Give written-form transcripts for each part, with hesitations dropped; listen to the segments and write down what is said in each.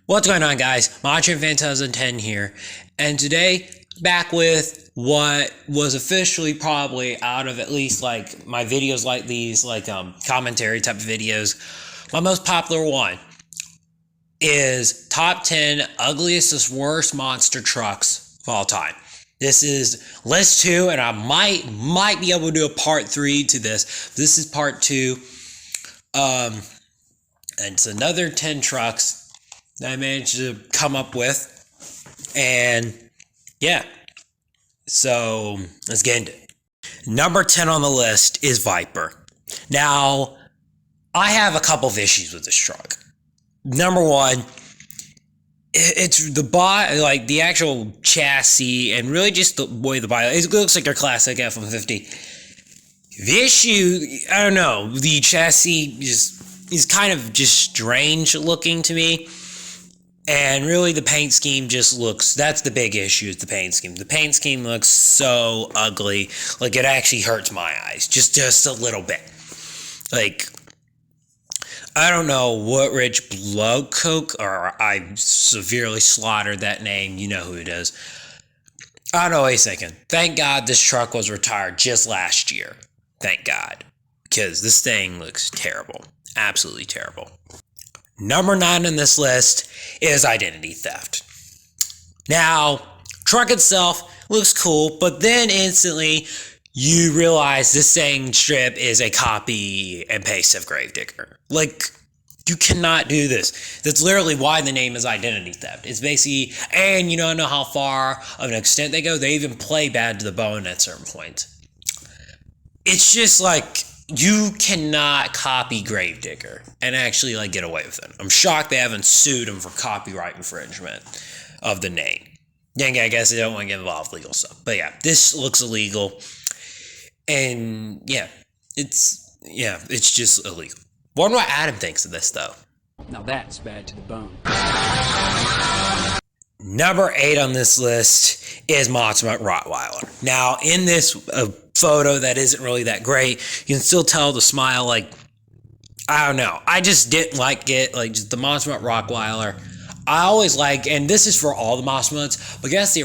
What's going on, guys? Matcha Fan 2010 here, and today back with what was officially probably out of at least like my videos like these, commentary type of videos. My most popular one is top 10 ugliest and worst monster trucks of all time. This is list 2, and I might be able to do a part 3 to this. This is part 2. And it's another 10 trucks that I managed to come up with. And yeah, so let's get into it. Number 10 on the list is Viper. Now, I have a couple of issues with this truck. Number one, it's the body, like the actual chassis, and really just the way the body, it looks like your classic F-150. The issue, I don't know, the chassis is kind of just strange looking to me. And really the paint scheme just looks, that's the big issue, is the paint scheme. The paint scheme looks so ugly, like it actually hurts my eyes, just a little bit. Like, I don't know what rich blood coke, or I severely slaughtered that name, you know who it is. I don't know, wait a second. Thank God this truck was retired just last year. Thank God. Because this thing looks terrible. Absolutely terrible. Number 9 on this list is identity theft. Now, truck itself looks cool, but then instantly you realize this thing strip is a copy and paste of Gravedigger. Like, you cannot do this. That's literally why the name is identity theft. It's basically, and you don't know how far of an extent they go. They even play bad to the bone at certain points. It's just like, you cannot copy Gravedigger and actually get away with it. I'm shocked they haven't sued him for copyright infringement of the name. Yeah, I guess they don't want to get involved with legal stuff. But yeah, this looks illegal. And yeah, it's just illegal. Wonder what Adam thinks of this though. Now that's bad to the bone. Number 8 on this list is Monster Rottweiler. Now, in this photo that isn't really that great, you can still tell the smile, I don't know. I just didn't like it, just the Monster Rottweiler. I always and this is for all the Monster Mutt, but I guess the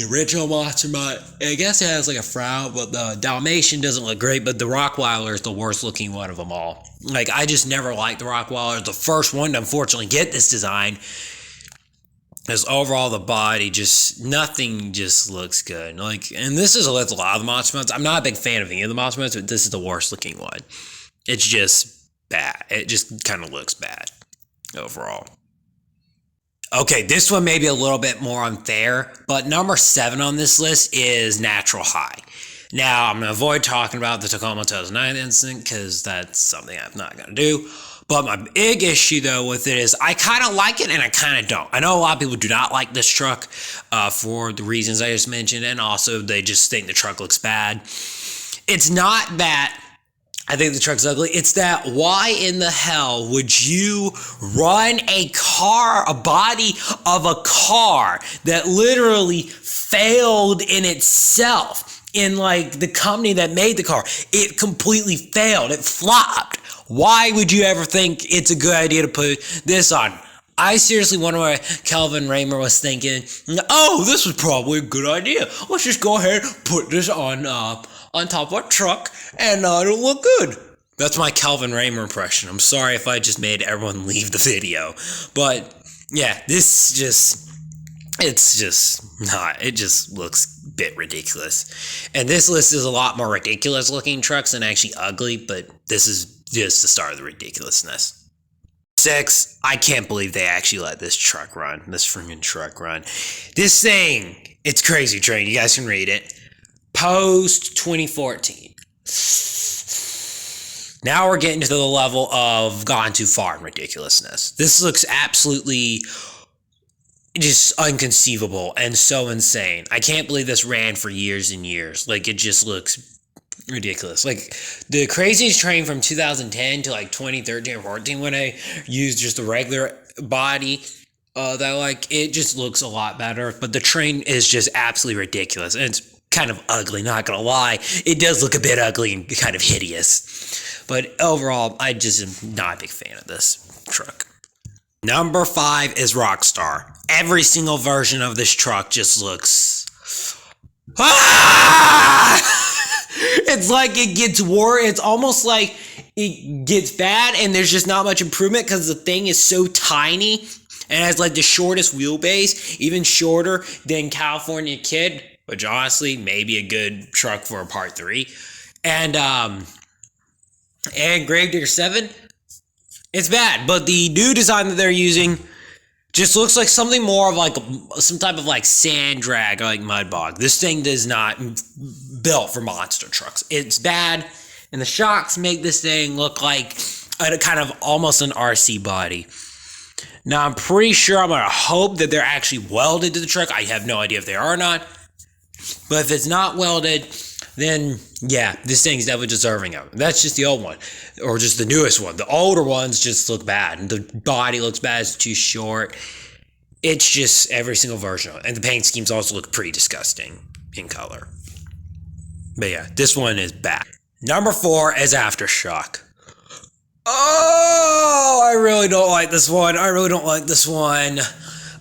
original Monster Mutt, I guess it has a frown, but the Dalmatian doesn't look great, but the Rottweiler is the worst looking one of them all. I just never liked the Rottweiler. The first one to unfortunately get this design. Because overall the body nothing looks good. And this is a lot of the Monster Mutts. I'm not a big fan of any of the Monster Mutts, but this is the worst looking one. It's just bad. It just kind of looks bad overall. Okay, this one may be a little bit more unfair, but number 7 on this list is Natural High. Now, I'm going to avoid talking about the Tacoma 2009 incident because that's something I'm not going to do. But my big issue, though, with it is I kind of like it and I kind of don't. I know a lot of people do not like this truck for the reasons I just mentioned, and also they just think the truck looks bad. It's not that I think the truck's ugly. It's that why in the hell would you run a body of a car that literally failed in itself? In the company that made the car, it completely failed. It flopped. Why would you ever think it's a good idea to put this on? I seriously wonder what Kelvin Raymer was thinking. Oh, this was probably a good idea. Let's just go ahead and put this on top of our truck, and it'll look good. That's my Kelvin Raymer impression. I'm sorry if I just made everyone leave the video, but yeah, it just looks a bit ridiculous. And this list is a lot more ridiculous looking trucks than actually ugly, but this is just the start of the ridiculousness. 6, I can't believe they actually let this freaking truck run. This thing, it's Crazy Train, you guys can read it. Post 2014. Now we're getting to the level of gone too far in ridiculousness. This looks absolutely just inconceivable and so insane. I can't believe this ran for years and years. It just looks ridiculous. The Craziest Train from 2010 to 2013 or 14 when I used just the regular body, it just looks a lot better. But the train is just absolutely ridiculous. And it's kind of ugly, not gonna lie. It does look a bit ugly and kind of hideous. But overall, I just am not a big fan of this truck. Number 5 is Rockstar. Every single version of this truck just looks... It's like it gets worse. It's almost like it gets bad and there's just not much improvement because the thing is so tiny and has like the shortest wheelbase, even shorter than California Kid, which honestly may be a good truck for a Part 3. And Gravedigger 7, it's bad, but the new design that they're using just looks like something more of like some type of like sand drag, like mud bog. This thing is not built for monster trucks. It's bad, and the shocks make this thing look like a kind of almost an RC body. Now, I'm pretty sure I'm going to hope that they're actually welded to the truck. I have no idea if they are or not. But if it's not welded, then yeah, this thing's definitely deserving of it. That's just the old one, or just the newest one. The older ones just look bad, and the body looks bad. It's too short. It's just every single version of it. And the paint schemes also look pretty disgusting in color. But yeah, this one is bad. Number 4 is Aftershock. Oh, I really don't like this one.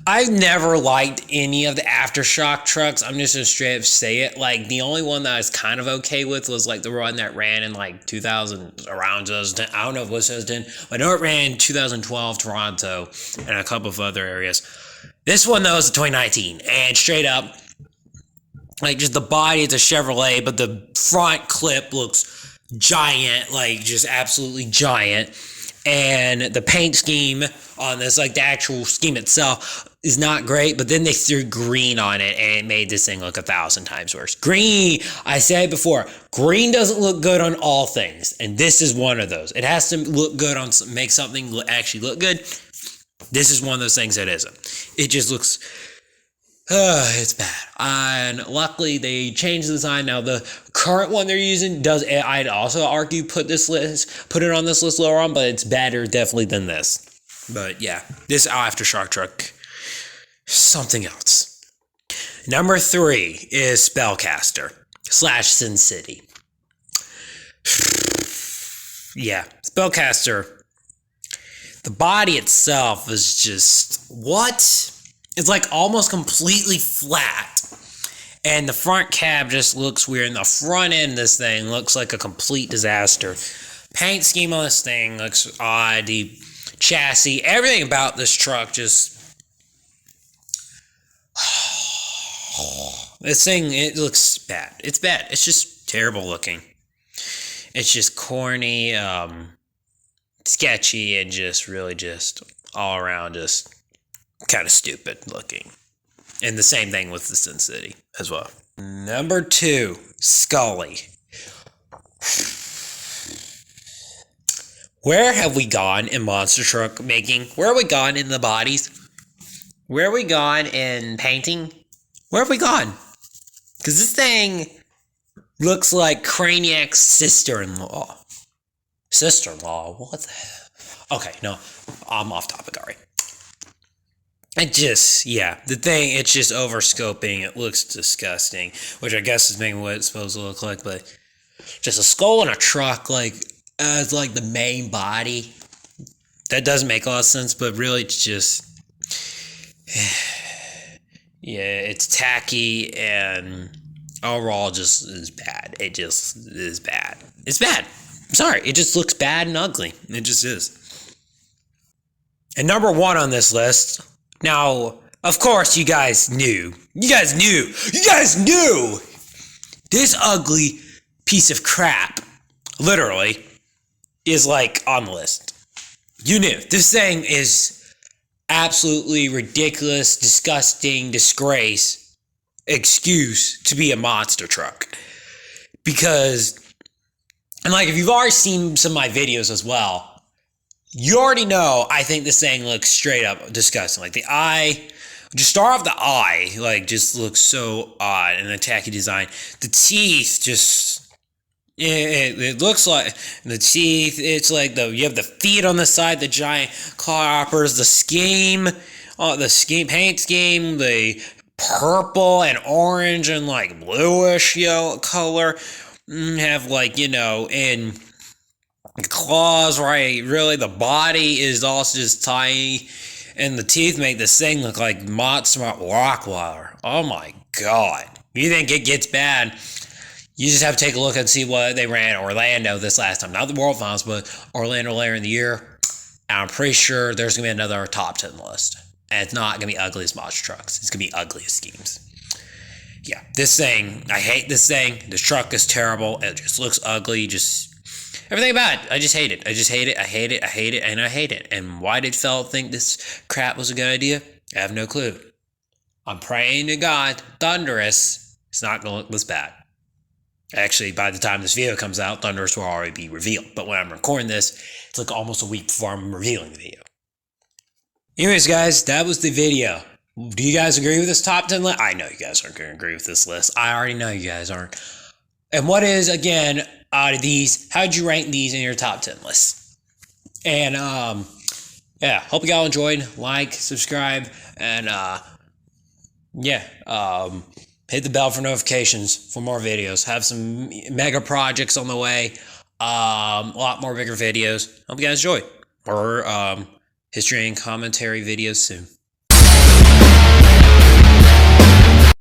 I've never liked any of the Aftershock trucks. I'm just gonna straight up say it. Like, the only one that I was kind of okay with was like the one that ran in like 2000, around 2010. I don't know if it was 2010, but I know it ran in 2012 Toronto and a couple of other areas. This one though is 2019, and straight up, like, just the body, it's a Chevrolet, but the front clip looks giant, like just absolutely giant. And the paint scheme on this, like the actual scheme itself, is not great, but then they threw green on it and it made this thing look 1,000 times worse. Green, I said before, green doesn't look good on all things, and this is one of those. It has to look good on, make something actually look good. This is one of those things that isn't. It just looks... it's bad. And luckily they changed the design. Now the current one they're using does, I'd also argue put it on this list lower on, but it's better definitely than this. But yeah, this Aftershock truck, something else. Number 3 is Spellcaster / Sin City. Yeah, Spellcaster. The body itself is just, what? It's like almost completely flat, and the front cab just looks weird, and the front end of this thing looks like a complete disaster. Paint scheme on this thing looks odd. The chassis, everything about this truck just... This thing, it looks bad. It's bad. It's just terrible looking. It's just corny, sketchy, and just really just all around just... kind of stupid looking. And the same thing with the Sin City as well. Number 2, Scully. Where have we gone in monster truck making? Where have we gone in the bodies? Where have we gone in painting? Where have we gone? Because this thing looks like Craniac's sister-in-law. Sister-in-law? What the hell? Okay, no, I'm off topic already. It just, yeah, the thing, it's just over-scoping. It looks disgusting, which I guess is maybe what it's supposed to look like, but just a skull in a truck, like, as, like, the main body. That doesn't make a lot of sense, but really it's just, yeah, it's tacky, and overall just is bad. It just is bad. It's bad. I'm sorry, it just looks bad and ugly. It just is. And number 1 on this list... Now, of course, you guys knew. This ugly piece of crap, literally, is like on the list. You knew. This thing is absolutely ridiculous, disgusting, disgrace, excuse to be a monster truck. Because, and like, if you've already seen some of my videos as well, you already know, I think this thing looks straight up disgusting. Like, the eye, just start off the eye, like, just looks so odd and a tacky design. The teeth just, it looks like, the teeth, it's like, you have the feet on the side, the giant clawhoppers, the paint scheme, the purple and orange and, like, bluish yellow color, have, like, and The claws, right? Really, the body is also just tiny, and the teeth make this thing look like Mott's Rockwater. Oh my god! You think it gets bad? You just have to take a look and see what they ran at Orlando this last time. Not the World Finals, but Orlando later in the year. And I'm pretty sure there's going to be another top 10 list. And it's not going to be ugliest monster trucks. It's going to be ugliest schemes. Yeah, this thing, I hate this thing. This truck is terrible. It just looks ugly. Just everything about it. I just hate it. I just hate it. I hate it. I hate it. And I hate it. And why did Feld think this crap was a good idea? I have no clue. I'm praying to God, Thunderous, it's not going to look this bad. Actually, by the time this video comes out, Thunderous will already be revealed. But when I'm recording this, it's like almost a week before I'm revealing the video. Anyways, guys, that was the video. Do you guys agree with this top 10 list? I know you guys aren't going to agree with this list. I already know you guys aren't. And what is, again, out of these, how'd you rank these in your top 10 lists? And, yeah, hope you all enjoyed. Like, subscribe, and, hit the bell for notifications for more videos. Have some mega projects on the way. A lot more bigger videos. Hope you guys enjoy. Or history and commentary videos soon.